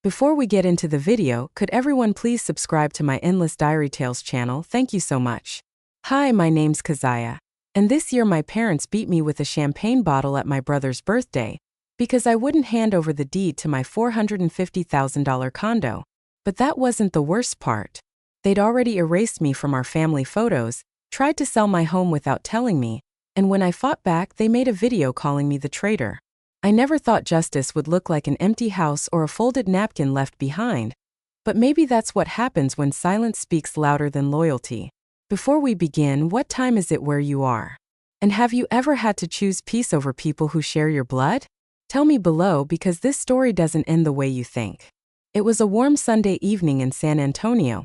Before we get into the video, could everyone please subscribe to my Endless Diary Tales channel? Thank you so much. Hi, my name's Keziah. And this year my parents beat me with a champagne bottle at my brother's birthday because I wouldn't hand over the deed to my $450,000 condo. But that wasn't the worst part. They'd already erased me from our family photos, tried to sell my home without telling me, and when I fought back they made a video calling me the traitor. I never thought justice would look like an empty house or a folded napkin left behind. But maybe that's what happens when silence speaks louder than loyalty. Before we begin, what time is it where you are? And have you ever had to choose peace over people who share your blood? Tell me below, because this story doesn't end the way you think. It was a warm Sunday evening in San Antonio,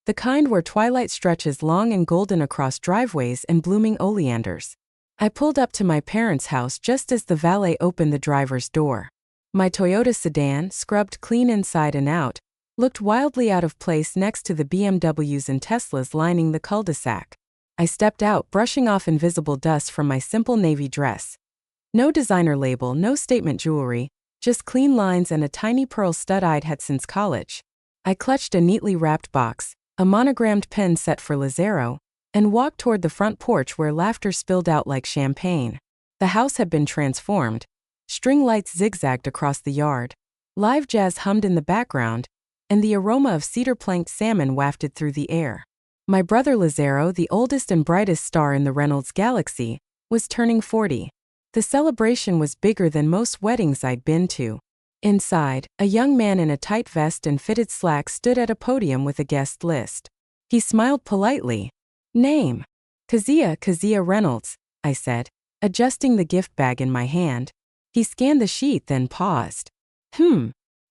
the kind where twilight stretches long and golden across driveways and blooming oleanders. I pulled up to my parents' house just as the valet opened the driver's door. My Toyota sedan, scrubbed clean inside and out, looked wildly out of place next to the BMWs and Teslas lining the cul-de-sac. I stepped out, brushing off invisible dust from my simple navy dress. No designer label, no statement jewelry, just clean lines and a tiny pearl stud I'd had since college. I clutched a neatly wrapped box, a monogrammed pen set for Lazaro, and walked toward the front porch where laughter spilled out like champagne. The house had been transformed. String lights zigzagged across the yard. Live jazz hummed in the background, and the aroma of cedar-planked salmon wafted through the air. My brother Lazaro, the oldest and brightest star in the Reynolds galaxy, was turning 40. The celebration was bigger than most weddings I'd been to. Inside, a young man in a tight vest and fitted slacks stood at a podium with a guest list. He smiled politely. "Name?" Keziah Reynolds," I said, adjusting the gift bag in my hand. He scanned the sheet, then paused.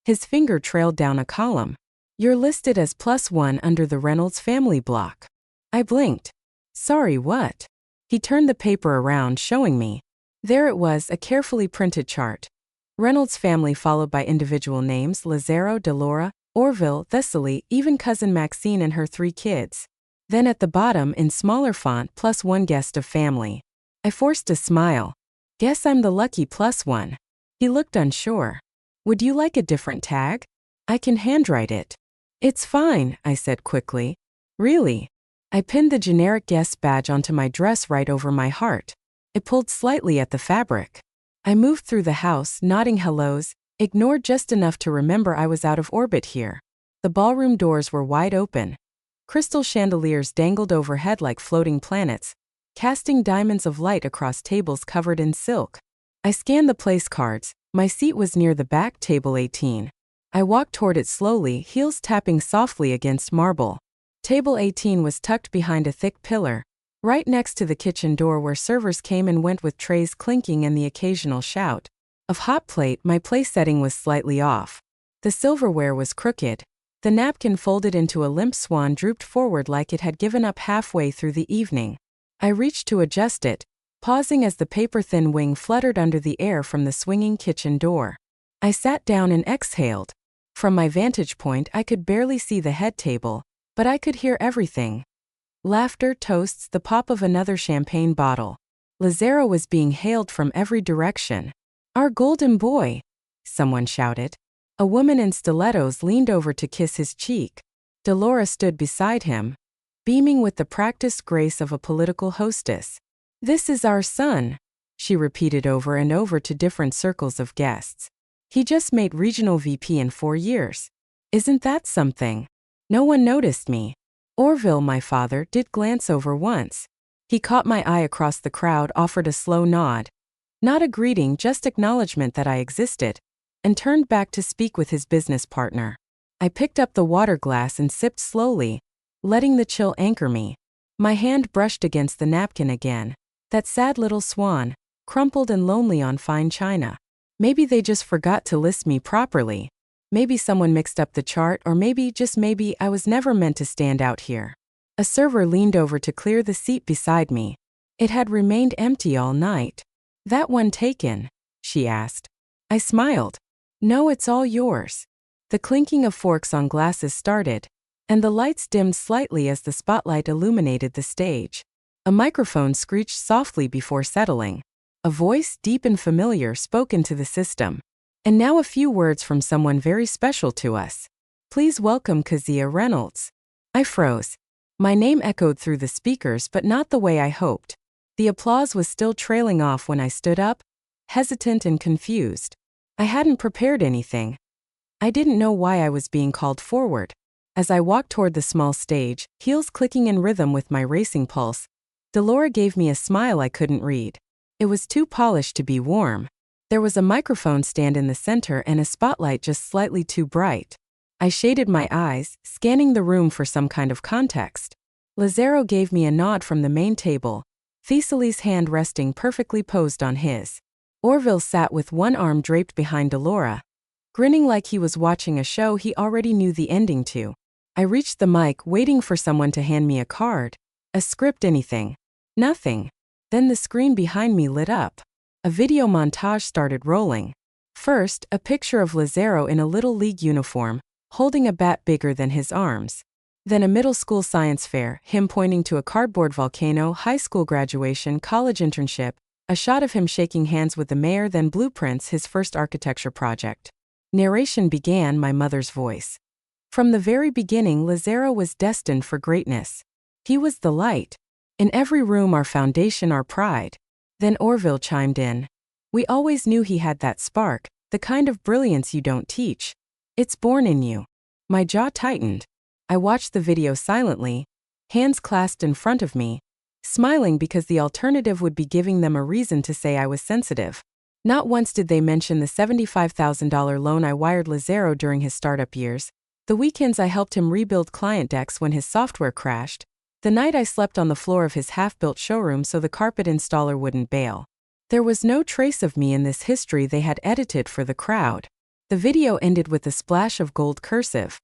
His finger trailed down a column. "You're listed as +1 under the Reynolds family block." I blinked. "Sorry, what?" He turned the paper around, showing me. There it was, a carefully printed chart. Reynolds family followed by individual names: Lazaro, Delora, Orville, Thessaly, even cousin Maxine and her 3 kids. Then at the bottom, in smaller font, +1 guest of family. I forced a smile. Guess I'm the lucky +1. He looked unsure. "Would you like a different tag? I can handwrite it." "It's fine," I said quickly. "Really?" I pinned the generic guest badge onto my dress right over my heart. It pulled slightly at the fabric. I moved through the house, nodding hellos, ignored just enough to remember I was out of orbit here. The ballroom doors were wide open. Crystal chandeliers dangled overhead like floating planets, casting diamonds of light across tables covered in silk. I scanned the place cards. My seat was near the back, table 18. I walked toward it slowly, heels tapping softly against marble. Table 18 was tucked behind a thick pillar, right next to the kitchen door where servers came and went with trays clinking and the occasional shout of hot plate. My place setting was slightly off. The silverware was crooked. The napkin, folded into a limp swan, drooped forward like it had given up halfway through the evening. I reached to adjust it, pausing as the paper-thin wing fluttered under the air from the swinging kitchen door. I sat down and exhaled. From my vantage point, I could barely see the head table, but I could hear everything. Laughter, toasts, the pop of another champagne bottle. Lazaro was being hailed from every direction. "Our golden boy!" someone shouted. A woman in stilettos leaned over to kiss his cheek. Delora stood beside him, beaming with the practiced grace of a political hostess. "This is our son," she repeated over and over to different circles of guests. "He just made regional VP in 4 years. Isn't that something?" No one noticed me. Orville, my father, did glance over once. He caught my eye across the crowd, offered a slow nod. Not a greeting, just acknowledgement that I existed, and turned back to speak with his business partner. I picked up the water glass and sipped slowly, letting the chill anchor me. My hand brushed against the napkin again. That sad little swan, crumpled and lonely on fine china. Maybe they just forgot to list me properly. Maybe someone mixed up the chart, or maybe, just maybe, I was never meant to stand out here. A server leaned over to clear the seat beside me. It had remained empty all night. "That one taken?" she asked. I smiled. "No, it's all yours." The clinking of forks on glasses started, and the lights dimmed slightly as the spotlight illuminated the stage. A microphone screeched softly before settling. A voice, deep and familiar, spoke into the system. And now a few words from someone very special to us. Please welcome Kezia Reynolds. I froze. My name echoed through the speakers, but not the way I hoped. The applause was still trailing off when I stood up, hesitant and confused. I hadn't prepared anything. I didn't know why I was being called forward. As I walked toward the small stage, heels clicking in rhythm with my racing pulse, Delora gave me a smile I couldn't read. It was too polished to be warm. There was a microphone stand in the center and a spotlight just slightly too bright. I shaded my eyes, scanning the room for some kind of context. Lazaro gave me a nod from the main table, Thessaly's hand resting perfectly posed on his. Orville sat with one arm draped behind Delora, grinning like he was watching a show he already knew the ending to. I reached the mic, waiting for someone to hand me a card, a script, anything. Nothing. Then the screen behind me lit up. A video montage started rolling. First, a picture of Lazaro in a Little League uniform, holding a bat bigger than his arms. Then a middle school science fair, him pointing to a cardboard volcano, high school graduation, college internship, a shot of him shaking hands with the mayor, then blueprints, his first architecture project. Narration began, my mother's voice. From the very beginning, Lazaro was destined for greatness. He was the light. In every room, our foundation, our pride. Then Orville chimed in. We always knew he had that spark, the kind of brilliance you don't teach. It's born in you. My jaw tightened. I watched the video silently, hands clasped in front of me, smiling because the alternative would be giving them a reason to say I was sensitive. Not once did they mention the $75,000 loan I wired Lazaro during his startup years, the weekends I helped him rebuild client decks when his software crashed, the night I slept on the floor of his half-built showroom so the carpet installer wouldn't bail. There was no trace of me in this history they had edited for the crowd. The video ended with a splash of gold cursive.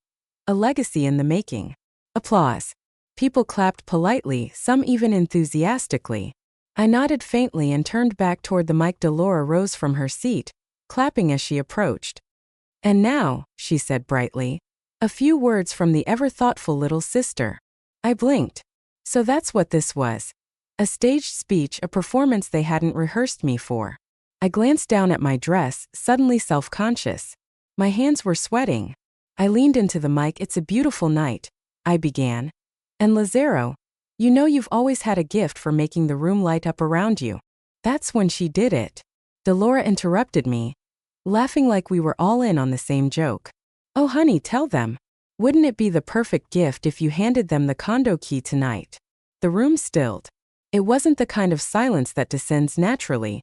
A legacy in the making. Applause. People clapped politely, some even enthusiastically. I nodded faintly and turned back toward the mic. Delora rose from her seat, clapping as she approached. And now, she said brightly, a few words from the ever-thoughtful little sister. I blinked. So that's what this was. A staged speech, a performance they hadn't rehearsed me for. I glanced down at my dress, suddenly self-conscious. My hands were sweating. I leaned into the mic. It's a beautiful night, I began. And Lazaro, you know you've always had a gift for making the room light up around you. That's when she did it. Delora interrupted me, laughing like we were all in on the same joke. Oh honey, tell them. Wouldn't it be the perfect gift if you handed them the condo key tonight? The room stilled. It wasn't the kind of silence that descends naturally.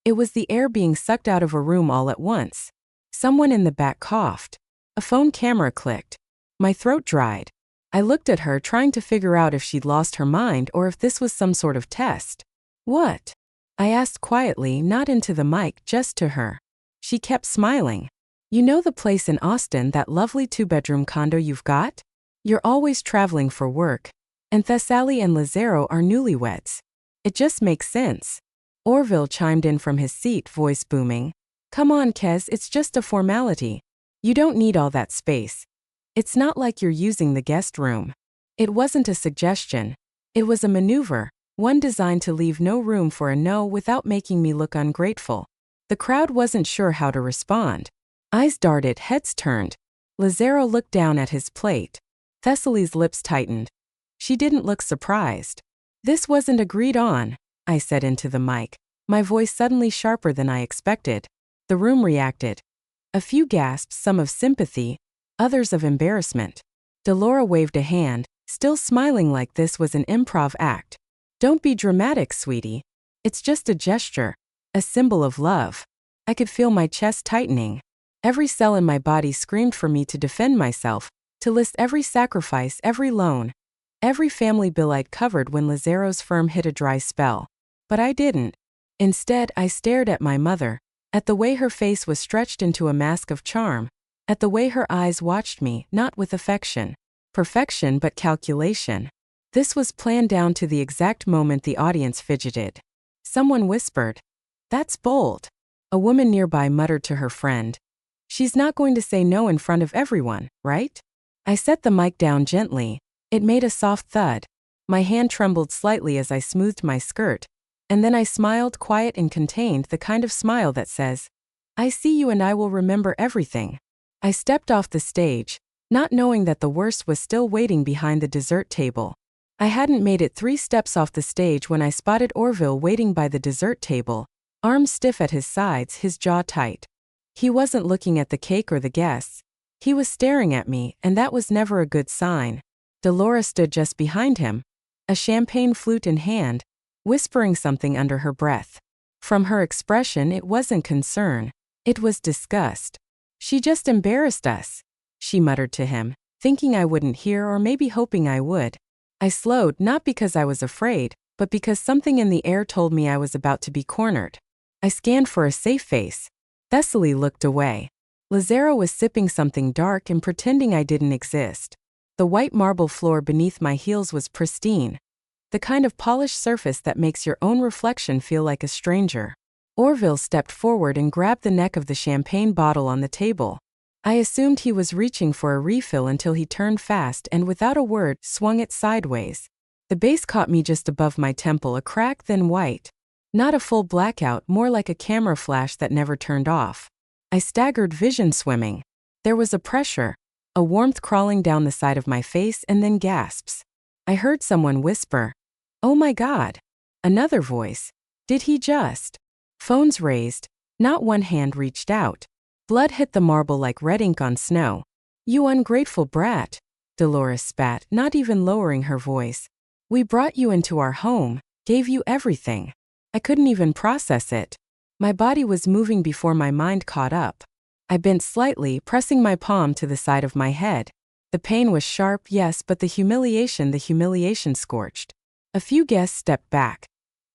It was the air being sucked out of a room all at once. Someone in the back coughed. A phone camera clicked. My throat dried. I looked at her, trying to figure out if she'd lost her mind or if this was some sort of test. What? I asked quietly, not into the mic, just to her. She kept smiling. You know the place in Austin, that lovely 2-bedroom condo you've got? You're always traveling for work. And Thessaly and Lazaro are newlyweds. It just makes sense. Orville chimed in from his seat, voice booming. Come on, Kez, it's just a formality. You don't need all that space. It's not like you're using the guest room. It wasn't a suggestion. It was a maneuver, one designed to leave no room for a no without making me look ungrateful. The crowd wasn't sure how to respond. Eyes darted, heads turned. Lazaro looked down at his plate. Thessaly's lips tightened. She didn't look surprised. This wasn't agreed on, I said into the mic, my voice suddenly sharper than I expected. The room reacted. A few gasps, some of sympathy, others of embarrassment. Delora waved a hand, still smiling like this was an improv act. Don't be dramatic, sweetie. It's just a gesture, a symbol of love. I could feel my chest tightening. Every cell in my body screamed for me to defend myself, to list every sacrifice, every loan, every family bill I'd covered when Lazaro's firm hit a dry spell. But I didn't. Instead, I stared at my mother, at the way her face was stretched into a mask of charm, at the way her eyes watched me, not with affection, perfection, but calculation. This was planned down to the exact moment the audience fidgeted. Someone whispered, "That's bold." A woman nearby muttered to her friend, "She's not going to say no in front of everyone, right?" I set the mic down gently. It made a soft thud. My hand trembled slightly as I smoothed my skirt, and then I smiled, quiet and contained, the kind of smile that says, I see you and I will remember everything. I stepped off the stage, not knowing that the worst was still waiting behind the dessert table. I hadn't made it 3 steps off the stage when I spotted Orville waiting by the dessert table, arms stiff at his sides, his jaw tight. He wasn't looking at the cake or the guests. He was staring at me, and that was never a good sign. Dolores stood just behind him, a champagne flute in hand, whispering something under her breath. From her expression, it wasn't concern. It was disgust. She just embarrassed us, she muttered to him, thinking I wouldn't hear or maybe hoping I would. I slowed, not because I was afraid, but because something in the air told me I was about to be cornered. I scanned for a safe face. Thessaly looked away. Lazaro was sipping something dark and pretending I didn't exist. The white marble floor beneath my heels was pristine, the kind of polished surface that makes your own reflection feel like a stranger. Orville stepped forward and grabbed the neck of the champagne bottle on the table. I assumed he was reaching for a refill until he turned fast and, without a word, swung it sideways. The base caught me just above my temple, a crack, then white. Not a full blackout, more like a camera flash that never turned off. I staggered, vision swimming. There was a pressure, a warmth crawling down the side of my face, and then gasps. I heard someone whisper, "Oh my God." Another voice, "Did he just?" Phones raised. Not one hand reached out. Blood hit the marble like red ink on snow. "You ungrateful brat," Dolores spat, not even lowering her voice. "We brought you into our home, gave you everything." I couldn't even process it. My body was moving before my mind caught up. I bent slightly, pressing my palm to the side of my head. The pain was sharp, yes, but the humiliation scorched. A few guests stepped back.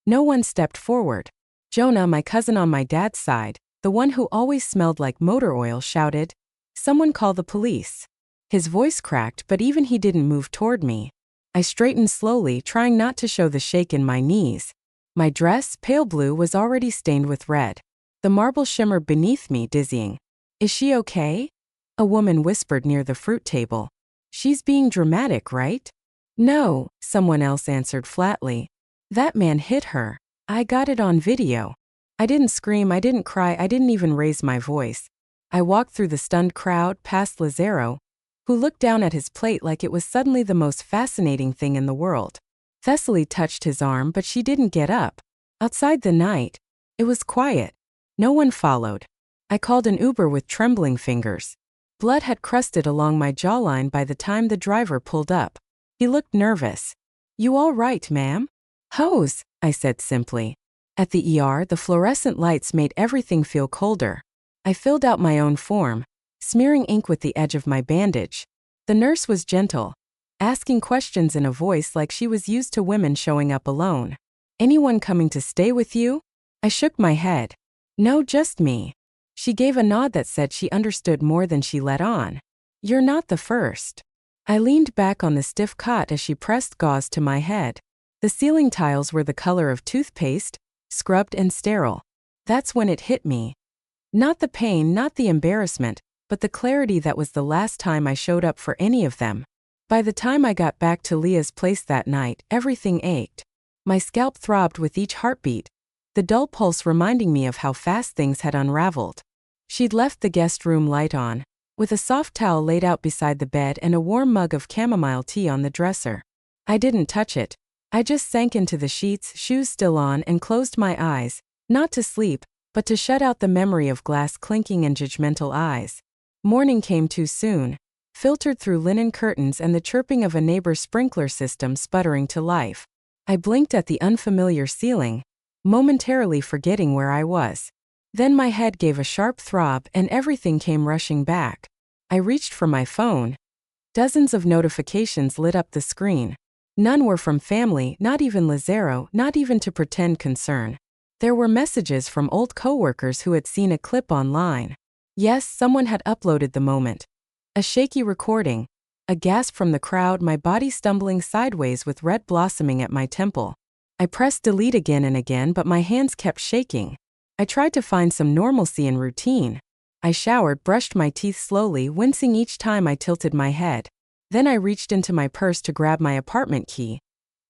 No one stepped forward. Jonah, my cousin on my dad's side, the one who always smelled like motor oil, shouted, "Someone call the police." His voice cracked, but even he didn't move toward me. I straightened slowly, trying not to show the shake in my knees. My dress, pale blue, was already stained with red. The marble shimmered beneath me, dizzying. "Is she okay?" A woman whispered near the fruit table. "She's being dramatic, right?" "No," someone else answered flatly. "That man hit her. I got it on video." I didn't scream, I didn't cry, I didn't even raise my voice. I walked through the stunned crowd, past Lazaro, who looked down at his plate like it was suddenly the most fascinating thing in the world. Thessaly touched his arm, but she didn't get up. Outside the night, it was quiet. No one followed. I called an Uber with trembling fingers. Blood had crusted along my jawline by the time the driver pulled up. He looked nervous. "You all right, ma'am?" "Hose," I said simply. At the ER, the fluorescent lights made everything feel colder. I filled out my own form, smearing ink with the edge of my bandage. The nurse was gentle, asking questions in a voice like she was used to women showing up alone. "Anyone coming to stay with you?" I shook my head. "No, just me." She gave a nod that said she understood more than she let on. "You're not the first." I leaned back on the stiff cot as she pressed gauze to my head. The ceiling tiles were the color of toothpaste, scrubbed and sterile. That's when it hit me. Not the pain, not the embarrassment, but the clarity that was the last time I showed up for any of them. By the time I got back to Leah's place that night, everything ached. My scalp throbbed with each heartbeat, the dull pulse reminding me of how fast things had unraveled. She'd left the guest room light on, with a soft towel laid out beside the bed and a warm mug of chamomile tea on the dresser. I didn't touch it. I just sank into the sheets, shoes still on, and closed my eyes, not to sleep, but to shut out the memory of glass clinking and judgmental eyes. Morning came too soon, filtered through linen curtains and the chirping of a neighbor's sprinkler system sputtering to life. I blinked at the unfamiliar ceiling, momentarily forgetting where I was. Then my head gave a sharp throb and everything came rushing back. I reached for my phone. Dozens of notifications lit up the screen. None were from family, not even Lazaro, not even to pretend concern. There were messages from old coworkers who had seen a clip online. Yes, someone had uploaded the moment. A shaky recording, a gasp from the crowd, my body stumbling sideways with red blossoming at my temple. I pressed delete again and again, but my hands kept shaking. I tried to find some normalcy and routine. I showered, brushed my teeth slowly, wincing each time I tilted my head. Then I reached into my purse to grab my apartment key.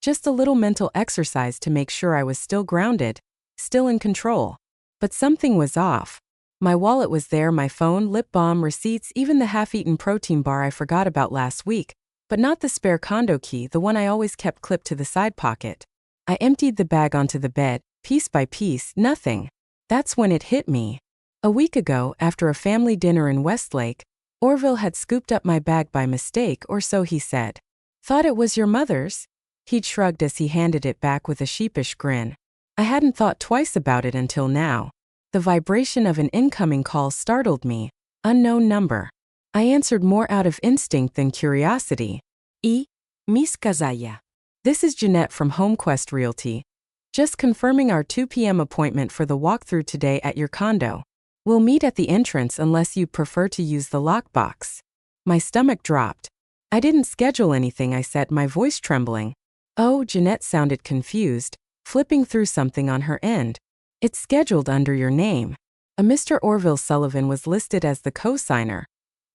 Just a little mental exercise to make sure I was still grounded, still in control. But something was off. My wallet was there, my phone, lip balm, receipts, even the half-eaten protein bar I forgot about last week, but not the spare condo key, the one I always kept clipped to the side pocket. I emptied the bag onto the bed, piece by piece, nothing. That's when it hit me. A week ago, after a family dinner in Westlake, Orville had scooped up my bag by mistake, or so he said. Thought it was your mother's? He'd shrugged as he handed it back with a sheepish grin. I hadn't thought twice about it until now. The vibration of an incoming call startled me. Unknown number. I answered more out of instinct than curiosity. Miss Kazaya. This is Jeanette from HomeQuest Realty. Just confirming our 2 p.m. appointment for the walkthrough today at your condo. We'll meet at the entrance unless you'd prefer to use the lockbox. My stomach dropped. I didn't schedule anything, I said, my voice trembling. Oh, Jeanette sounded confused, flipping through something on her end. It's scheduled under your name. A Mr. Orville Sullivan was listed as the co-signer,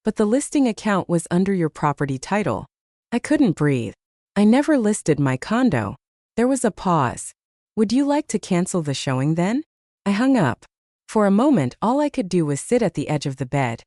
but the listing account was under your property title. I couldn't breathe. I never listed my condo. There was a pause. Would you like to cancel the showing then? I hung up. For a moment, all I could do was sit at the edge of the bed,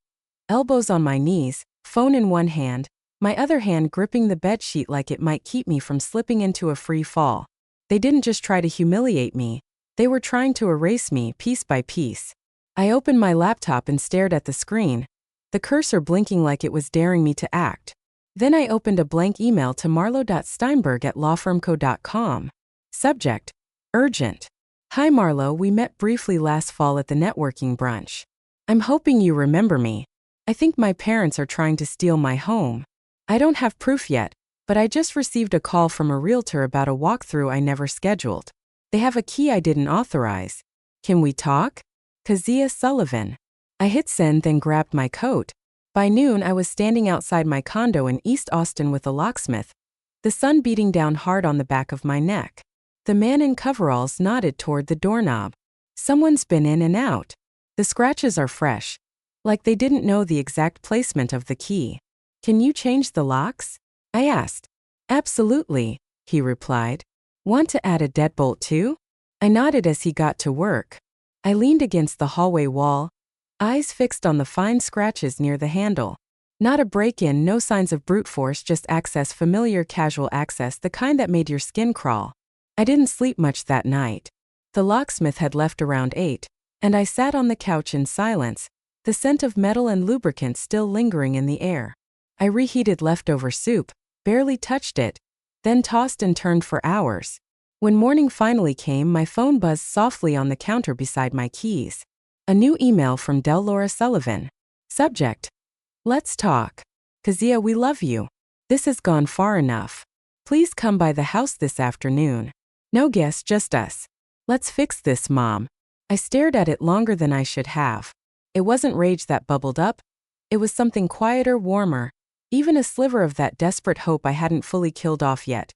elbows on my knees, phone in one hand, my other hand gripping the bedsheet like it might keep me from slipping into a free fall. They didn't just try to humiliate me, they were trying to erase me piece by piece. I opened my laptop and stared at the screen, the cursor blinking like it was daring me to act. Then I opened a blank email to marlo.steinberg@lawfirmco.com. Subject: Urgent. Hi Marlo, we met briefly last fall at the networking brunch. I'm hoping you remember me. I think my parents are trying to steal my home. I don't have proof yet, but I just received a call from a realtor about a walkthrough I never scheduled. They have a key I didn't authorize. Can we talk? Kazia Sullivan. I hit send, then grabbed my coat. By noon, I was standing outside my condo in East Austin with a locksmith, the sun beating down hard on the back of my neck. The man in coveralls nodded toward the doorknob. Someone's been in and out. The scratches are fresh, like they didn't know the exact placement of the key. Can you change the locks? I asked. Absolutely, he replied. Want to add a deadbolt too? I nodded as he got to work. I leaned against the hallway wall, eyes fixed on the fine scratches near the handle. Not a break-in, no signs of brute force, just access, familiar casual access, the kind that made your skin crawl. I didn't sleep much that night. The locksmith had left around 8, and I sat on the couch in silence, the scent of metal and lubricant still lingering in the air. I reheated leftover soup, barely touched it, then tossed and turned for hours. When morning finally came, my phone buzzed softly on the counter beside my keys. A new email from Laura Sullivan. Subject: Let's talk. Kazia, we love you. This has gone far enough. Please come by the house this afternoon. No guests, just us. Let's fix this, Mom. I stared at it longer than I should have. It wasn't rage that bubbled up. It was something quieter, warmer, even a sliver of that desperate hope I hadn't fully killed off yet.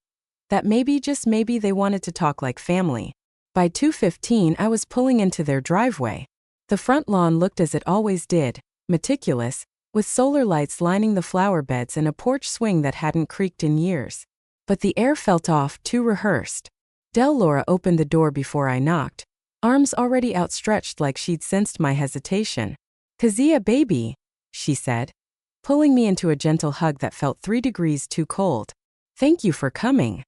That maybe, just maybe, they wanted to talk like family. By 2:15, I was pulling into their driveway. The front lawn looked as it always did, meticulous, with solar lights lining the flower beds and a porch swing that hadn't creaked in years. But the air felt off, too rehearsed. Laura opened the door before I knocked, arms already outstretched like she'd sensed my hesitation. Kazia, baby, she said, pulling me into a gentle hug that felt 3 degrees too cold. Thank you for coming.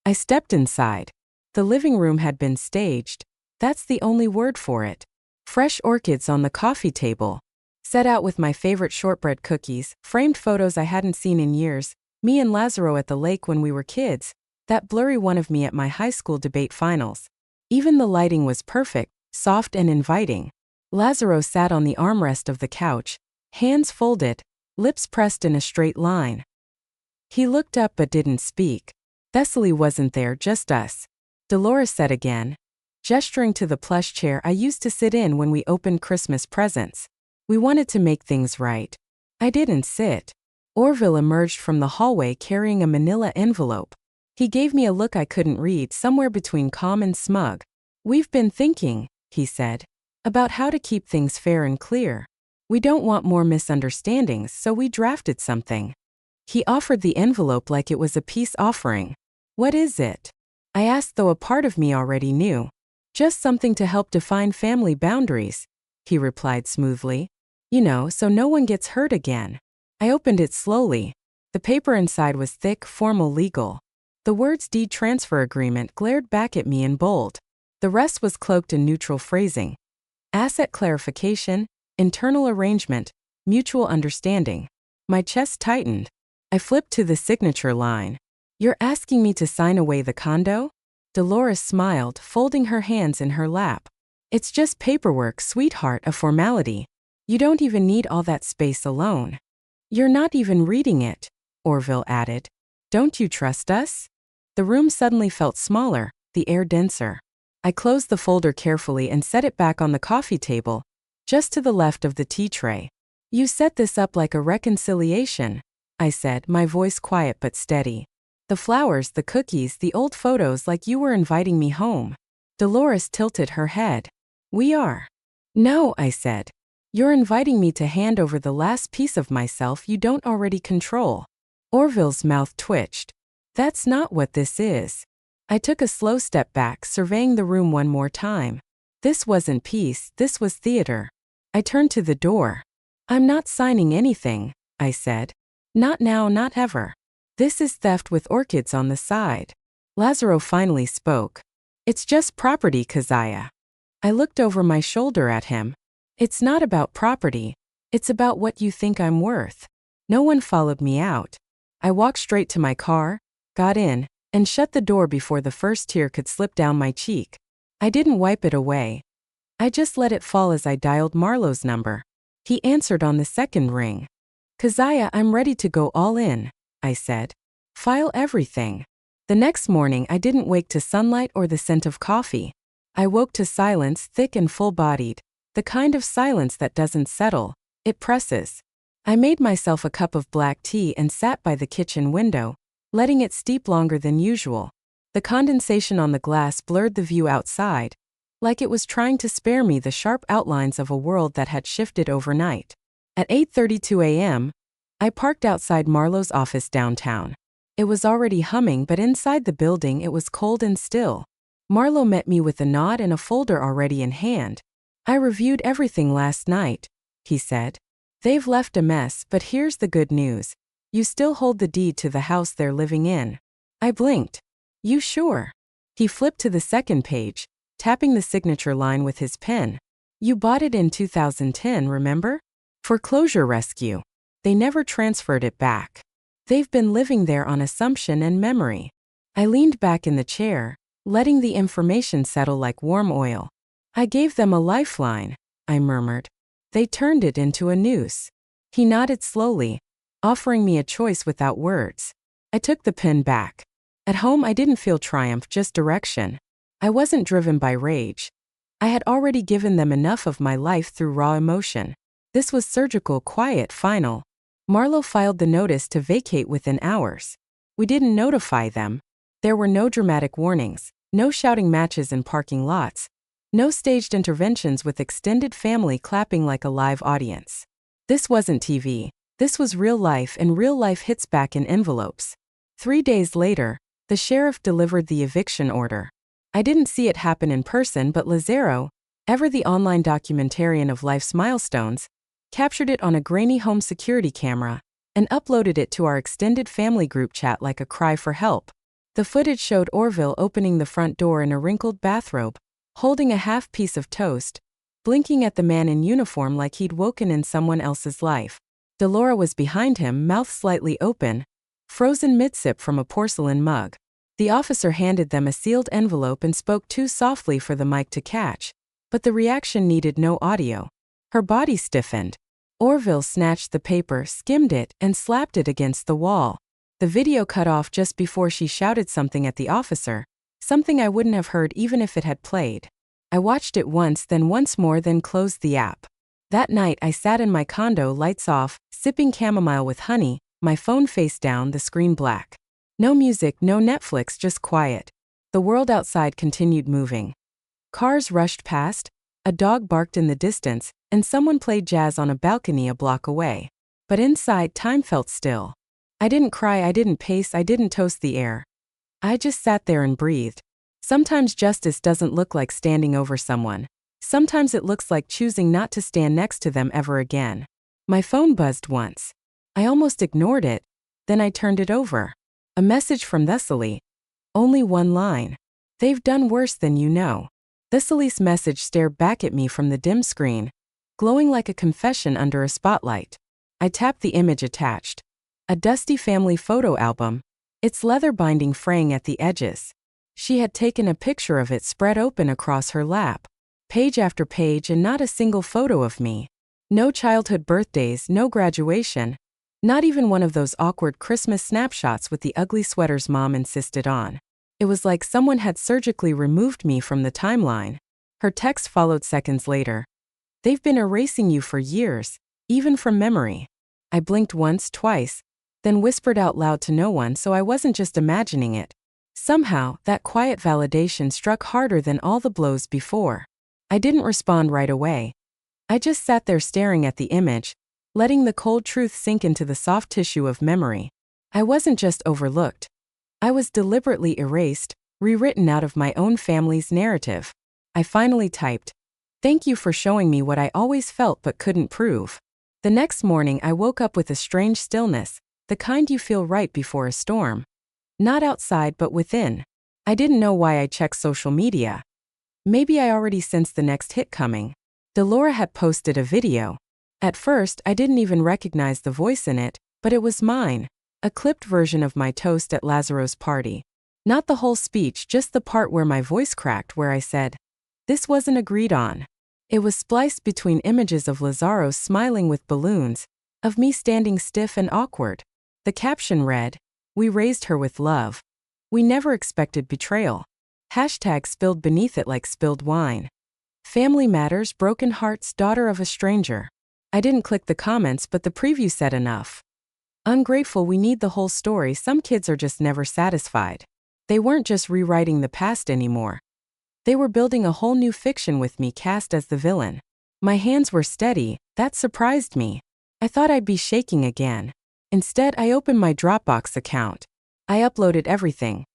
I stepped inside. The living room had been staged. That's the only word for it. Fresh orchids on the coffee table, set out with my favorite shortbread cookies, framed photos I hadn't seen in years, me and Lazaro at the lake when we were kids, that blurry one of me at my high school debate finals. Even the lighting was perfect, soft and inviting. Lazaro sat on the armrest of the couch, hands folded, lips pressed in a straight line. He looked up but didn't speak. Thessaly wasn't there, just us. Dolores said again, gesturing to the plush chair I used to sit in when we opened Christmas presents. We wanted to make things right. I didn't sit. Orville emerged from the hallway carrying a manila envelope. He gave me a look I couldn't read, somewhere between calm and smug. We've been thinking, he said, about how to keep things fair and clear. We don't want more misunderstandings, so we drafted something. He offered the envelope like it was a peace offering. What is it? I asked, though a part of me already knew. Just something to help define family boundaries. he replied smoothly. You know, so no one gets hurt again. I opened it slowly. The paper inside was thick, formal, legal. The words deed transfer agreement glared back at me in bold. The rest was cloaked in neutral phrasing. Asset clarification, internal arrangement, mutual understanding. My chest tightened. I flipped to the signature line. You're asking me to sign away the condo? Dolores smiled, folding her hands in her lap. It's just paperwork, sweetheart, a formality. You don't even need all that space alone. You're not even reading it, Orville added. Don't you trust us? The room suddenly felt smaller, the air denser. I closed the folder carefully and set it back on the coffee table, just to the left of the tea tray. You set this up like a reconciliation, I said, my voice quiet but steady. The flowers, the cookies, the old photos, like you were inviting me home. Dolores tilted her head. We are. No, I said. You're inviting me to hand over the last piece of myself you don't already control. Orville's mouth twitched. That's not what this is. I took a slow step back, surveying the room one more time. This wasn't peace, this was theater. I turned to the door. I'm not signing anything, I said. Not now, not ever. This is theft with orchids on the side. Lazaro finally spoke. It's just property, Keziah. I looked over my shoulder at him. It's not about property. It's about what you think I'm worth. No one followed me out. I walked straight to my car, got in, and shut the door before the first tear could slip down my cheek. I didn't wipe it away. I just let it fall as I dialed Marlowe's number. He answered on the second ring. Keziah, I'm ready to go all in, I said. File everything. The next morning I didn't wake to sunlight or the scent of coffee. I woke to silence, thick and full-bodied. The kind of silence that doesn't settle, it presses. I made myself a cup of black tea and sat by the kitchen window, letting it steep longer than usual. The condensation on the glass blurred the view outside, like it was trying to spare me the sharp outlines of a world that had shifted overnight. At 8:32 a.m., I parked outside Marlowe's office downtown. It was already humming, but inside the building it was cold and still. Marlowe met me with a nod and a folder already in hand. I reviewed everything last night, he said. They've left a mess, but here's the good news. You still hold the deed to the house they're living in. I blinked. You sure? He flipped to the second page, tapping the signature line with his pen. You bought it in 2010, remember? Foreclosure rescue. They never transferred it back. They've been living there on assumption and memory. I leaned back in the chair, letting the information settle like warm oil. I gave them a lifeline, I murmured. They turned it into a noose. He nodded slowly, offering me a choice without words. I took the pen back. At home I didn't feel triumph, just direction. I wasn't driven by rage. I had already given them enough of my life through raw emotion. This was surgical, quiet, final. Marlowe filed the notice to vacate within hours. We didn't notify them. There were no dramatic warnings, no shouting matches in parking lots. No staged interventions with extended family clapping like a live audience. This wasn't TV. This was real life, and real life hits back in envelopes. 3 days later, the sheriff delivered the eviction order. I didn't see it happen in person, but Lazaro, ever the online documentarian of life's milestones, captured it on a grainy home security camera and uploaded it to our extended family group chat like a cry for help. The footage showed Orville opening the front door in a wrinkled bathrobe, holding a half piece of toast, blinking at the man in uniform like he'd woken in someone else's life. Delora was behind him, mouth slightly open, frozen mid-sip from a porcelain mug. The officer handed them a sealed envelope and spoke too softly for the mic to catch, but the reaction needed no audio. Her body stiffened. Orville snatched the paper, skimmed it, and slapped it against the wall. The video cut off just before she shouted something at the officer, something I wouldn't have heard even if it had played. I watched it once, then once more, then closed the app. That night I sat in my condo, lights off, sipping chamomile with honey, my phone face down, the screen black. No music, no Netflix, just quiet. The world outside continued moving. Cars rushed past, a dog barked in the distance, and someone played jazz on a balcony a block away. But inside, time felt still. I didn't cry, I didn't pace, I didn't toast the air. I just sat there and breathed. Sometimes justice doesn't look like standing over someone. Sometimes it looks like choosing not to stand next to them ever again. My phone buzzed once. I almost ignored it, then I turned it over. A message from Thessaly. Only one line. They've done worse than you know. Thessaly's message stared back at me from the dim screen, glowing like a confession under a spotlight. I tapped the image attached. A dusty family photo album, its leather binding fraying at the edges. She had taken a picture of it spread open across her lap. Page after page and not a single photo of me. No childhood birthdays, no graduation. Not even one of those awkward Christmas snapshots with the ugly sweaters Mom insisted on. It was like someone had surgically removed me from the timeline. Her text followed seconds later. They've been erasing you for years, even from memory. I blinked once, twice, then whispered out loud to no one so I wasn't just imagining it. Somehow, that quiet validation struck harder than all the blows before. I didn't respond right away. I just sat there staring at the image, letting the cold truth sink into the soft tissue of memory. I wasn't just overlooked. I was deliberately erased, rewritten out of my own family's narrative. I finally typed, "Thank you for showing me what I always felt but couldn't prove." The next morning I woke up with a strange stillness, the kind you feel right before a storm. Not outside but within. I didn't know why I checked social media. Maybe I already sensed the next hit coming. Delora had posted a video. At first, I didn't even recognize the voice in it, but it was mine. A clipped version of my toast at Lazaro's party. Not the whole speech, just the part where my voice cracked where I said, "This wasn't agreed on." It was spliced between images of Lazaro smiling with balloons, of me standing stiff and awkward. The caption read, "We raised her with love. We never expected betrayal." Hashtag spilled beneath it like spilled wine. Family matters, broken hearts, daughter of a stranger. I didn't click the comments, but the preview said enough. Ungrateful, we need the whole story. Some kids are just never satisfied. They weren't just rewriting the past anymore. They were building a whole new fiction with me cast as the villain. My hands were steady, that surprised me. I thought I'd be shaking again. Instead, I opened my Dropbox account. I uploaded everything.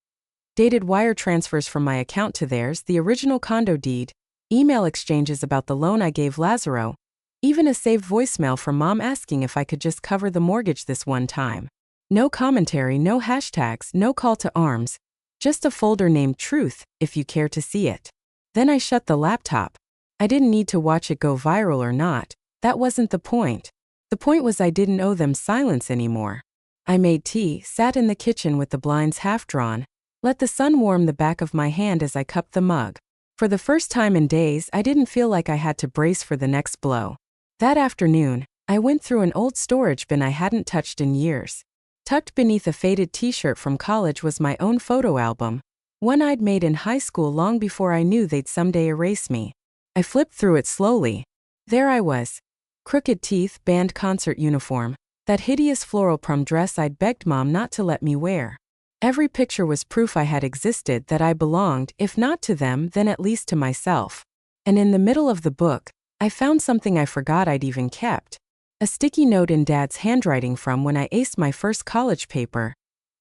Dated wire transfers from my account to theirs, the original condo deed, email exchanges about the loan I gave Lazaro, even a saved voicemail from Mom asking if I could just cover the mortgage this one time. No commentary, no hashtags, no call to arms, just a folder named Truth, if you care to see it. Then I shut the laptop. I didn't need to watch it go viral or not, that wasn't the point. The point was I didn't owe them silence anymore. I made tea, sat in the kitchen with the blinds half drawn, let the sun warm the back of my hand as I cupped the mug. For the first time in days, I didn't feel like I had to brace for the next blow. That afternoon, I went through an old storage bin I hadn't touched in years. Tucked beneath a faded t-shirt from college was my own photo album, one I'd made in high school long before I knew they'd someday erase me. I flipped through it slowly. There I was. Crooked teeth, band concert uniform, that hideous floral prom dress I'd begged Mom not to let me wear. Every picture was proof I had existed, that I belonged, if not to them, then at least to myself. And in the middle of the book, I found something I forgot I'd even kept. A sticky note in Dad's handwriting from when I aced my first college paper.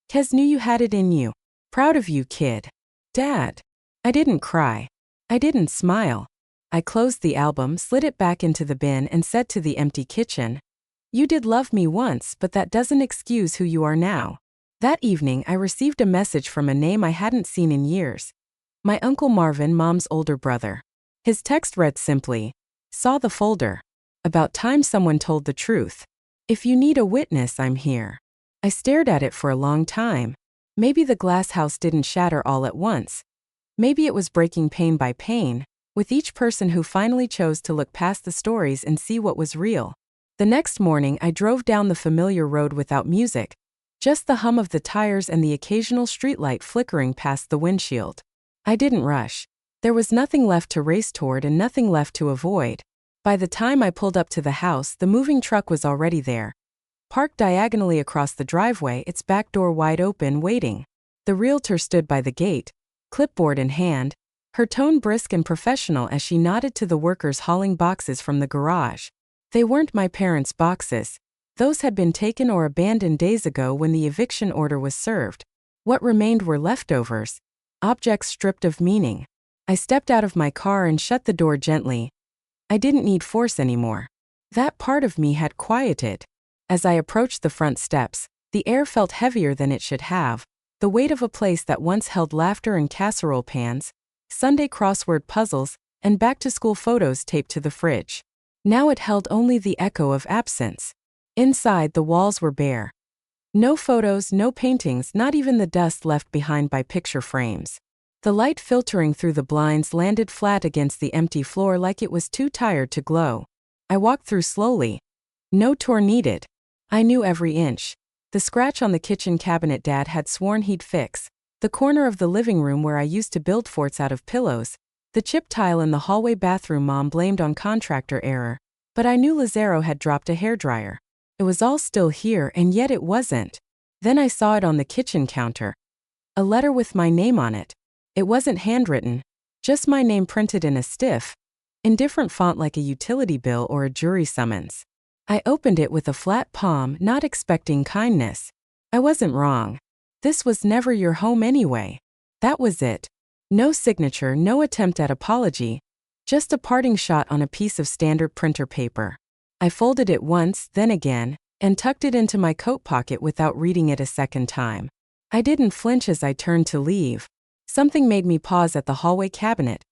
"Kez knew you had it in you. Proud of you, kid. Dad." I didn't cry. I didn't smile. I closed the album, slid it back into the bin, and said to the empty kitchen, "You did love me once, but that doesn't excuse who you are now." That evening, I received a message from a name I hadn't seen in years. My Uncle Marvin, Mom's older brother. His text read simply, "Saw the folder. About time someone told the truth. If you need a witness, I'm here." I stared at it for a long time. Maybe the glass house didn't shatter all at once. Maybe it was breaking pane by pane, with each person who finally chose to look past the stories and see what was real. The next morning, I drove down the familiar road without music, just the hum of the tires and the occasional streetlight flickering past the windshield. I didn't rush. There was nothing left to race toward and nothing left to avoid. By the time I pulled up to the house, the moving truck was already there. Parked diagonally across the driveway, its back door wide open, waiting. The realtor stood by the gate, clipboard in hand, her tone brisk and professional as she nodded to the workers hauling boxes from the garage. They weren't my parents' boxes. Those had been taken or abandoned days ago when the eviction order was served. What remained were leftovers, objects stripped of meaning. I stepped out of my car and shut the door gently. I didn't need force anymore. That part of me had quieted. As I approached the front steps, the air felt heavier than it should have, the weight of a place that once held laughter and casserole pans, Sunday crossword puzzles, and back-to-school photos taped to the fridge. Now it held only the echo of absence. Inside, the walls were bare. No photos, no paintings, not even the dust left behind by picture frames. The light filtering through the blinds landed flat against the empty floor like it was too tired to glow. I walked through slowly. No tour needed. I knew every inch. The scratch on the kitchen cabinet Dad had sworn he'd fix, the corner of the living room where I used to build forts out of pillows, the chipped tile in the hallway bathroom Mom blamed on contractor error, but I knew Lazaro had dropped a hairdryer. It was all still here, and yet it wasn't. Then I saw it on the kitchen counter. A letter with my name on it. It wasn't handwritten, just my name printed in a stiff, indifferent font like a utility bill or a jury summons. I opened it with a flat palm, not expecting kindness. I wasn't wrong. This was never your home anyway. That was it. No signature, no attempt at apology, just a parting shot on a piece of standard printer paper. I folded it once, then again, and tucked it into my coat pocket without reading it a second time. I didn't flinch as I turned to leave. Something made me pause at the hallway cabinet.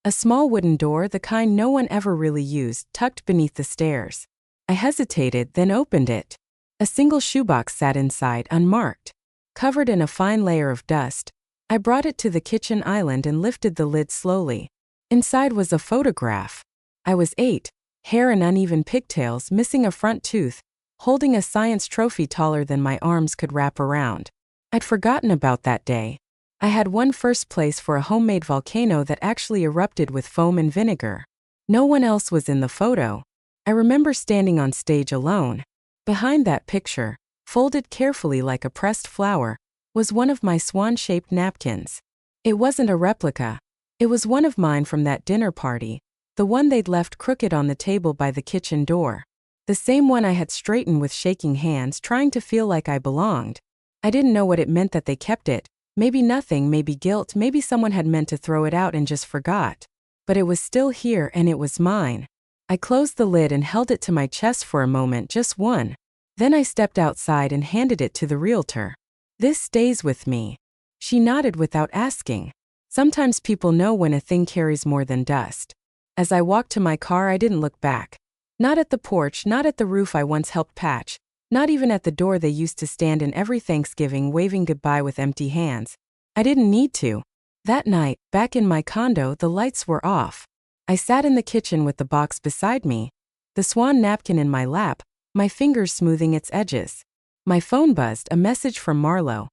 A small wooden door, the kind no one ever really used, tucked beneath the stairs. I hesitated, then opened it. A single shoebox sat inside, unmarked, covered in a fine layer of dust. I brought it to the kitchen island and lifted the lid slowly. Inside was a photograph. I was 8. Hair and uneven pigtails, missing a front tooth, holding a science trophy taller than my arms could wrap around. I'd forgotten about that day. I had won first place for a homemade volcano that actually erupted with foam and vinegar. No one else was in the photo. I remember standing on stage alone. Behind that picture, folded carefully like a pressed flower, was one of my swan-shaped napkins. It wasn't a replica. It was one of mine from that dinner party. The one they'd left crooked on the table by the kitchen door. The same one I had straightened with shaking hands, trying to feel like I belonged. I didn't know what it meant that they kept it. Maybe nothing, maybe guilt, maybe someone had meant to throw it out and just forgot. But it was still here, and it was mine. I closed the lid and held it to my chest for a moment, just one. Then I stepped outside and handed it to the realtor. "This stays with me." She nodded without asking. Sometimes people know when a thing carries more than dust. As I walked to my car, I didn't look back. Not at the porch, not at the roof I once helped patch, not even at the door they used to stand in every Thanksgiving waving goodbye with empty hands. I didn't need to. That night, back in my condo, the lights were off. I sat in the kitchen with the box beside me, the swan napkin in my lap, my fingers smoothing its edges. My phone buzzed, a message from Marlo.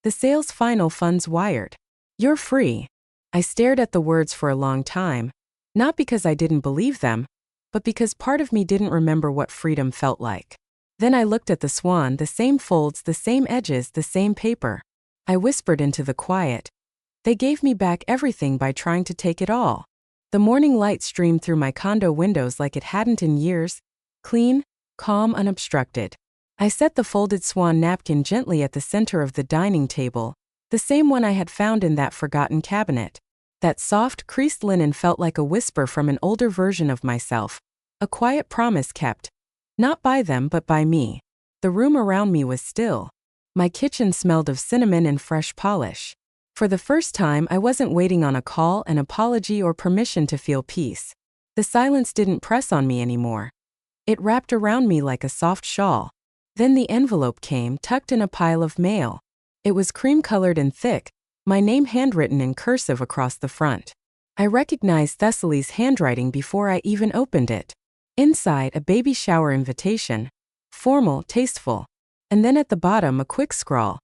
"The sale's final funds wired. You're free." I stared at the words for a long time. Not because I didn't believe them, but because part of me didn't remember what freedom felt like. Then I looked at the swan, the same folds, the same edges, the same paper. I whispered into the quiet. They gave me back everything by trying to take it all. The morning light streamed through my condo windows like it hadn't in years, clean, calm, unobstructed. I set the folded swan napkin gently at the center of the dining table, the same one I had found in that forgotten cabinet. That soft, creased linen felt like a whisper from an older version of myself, a quiet promise kept. Not by them, but by me. The room around me was still. My kitchen smelled of cinnamon and fresh polish. For the first time, I wasn't waiting on a call, an apology, or permission to feel peace. The silence didn't press on me anymore. It wrapped around me like a soft shawl. Then the envelope came, tucked in a pile of mail. It was cream-colored and thick, my name handwritten in cursive across the front. I recognized Thessaly's handwriting before I even opened it. Inside, a baby shower invitation. Formal, tasteful. And then at the bottom, a quick scrawl.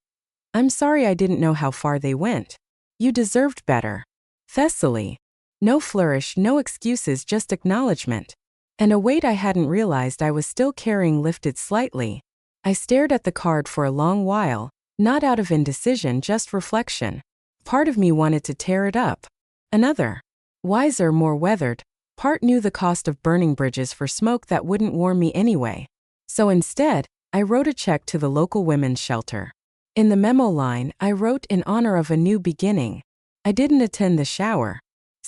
"I'm sorry I didn't know how far they went. You deserved better. Thessaly." No flourish, no excuses, just acknowledgement. And a weight I hadn't realized I was still carrying lifted slightly. I stared at the card for a long while, not out of indecision, just reflection. Part of me wanted to tear it up. Another, wiser, more weathered, part knew the cost of burning bridges for smoke that wouldn't warm me anyway. So instead, I wrote a check to the local women's shelter. In the memo line, I wrote, "In honor of a new beginning." I didn't attend the shower.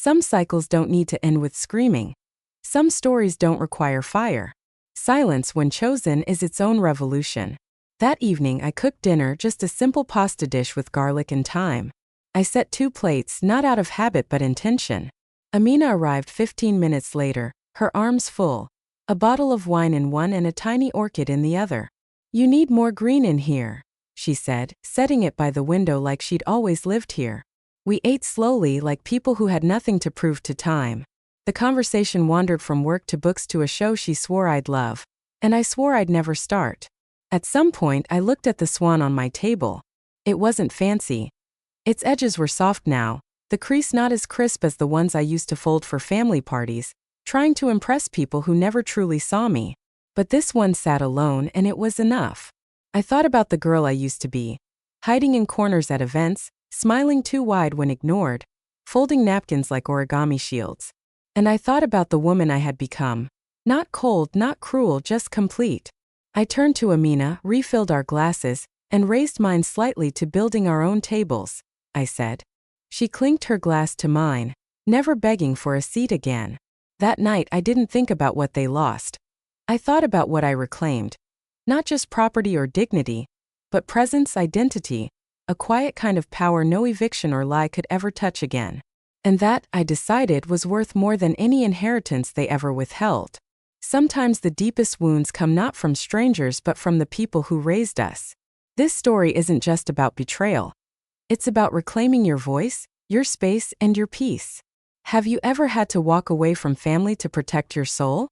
Some cycles don't need to end with screaming. Some stories don't require fire. Silence, when chosen, is its own revolution. That evening, I cooked dinner, just a simple pasta dish with garlic and thyme. I set 2 plates, not out of habit but intention. Amina arrived 15 minutes later, her arms full, a bottle of wine in one and a tiny orchid in the other. "You need more green in here," she said, setting it by the window like she'd always lived here. We ate slowly, like people who had nothing to prove to time. The conversation wandered from work to books to a show she swore I'd love, and I swore I'd never start. At some point, I looked at the swan on my table. It wasn't fancy. Its edges were soft now, the crease not as crisp as the ones I used to fold for family parties, trying to impress people who never truly saw me. But this one sat alone, and it was enough. I thought about the girl I used to be, hiding in corners at events, smiling too wide when ignored, folding napkins like origami shields. And I thought about the woman I had become. Not cold, not cruel, just complete. I turned to Amina, refilled our glasses, and raised mine slightly to building our own tables, I said. She clinked her glass to mine, never begging for a seat again. That night I didn't think about what they lost. I thought about what I reclaimed. Not just property or dignity, but presence, identity, a quiet kind of power no eviction or lie could ever touch again. And that, I decided, was worth more than any inheritance they ever withheld. Sometimes the deepest wounds come not from strangers but from the people who raised us. This story isn't just about betrayal. It's about reclaiming your voice, your space, and your peace. Have you ever had to walk away from family to protect your soul?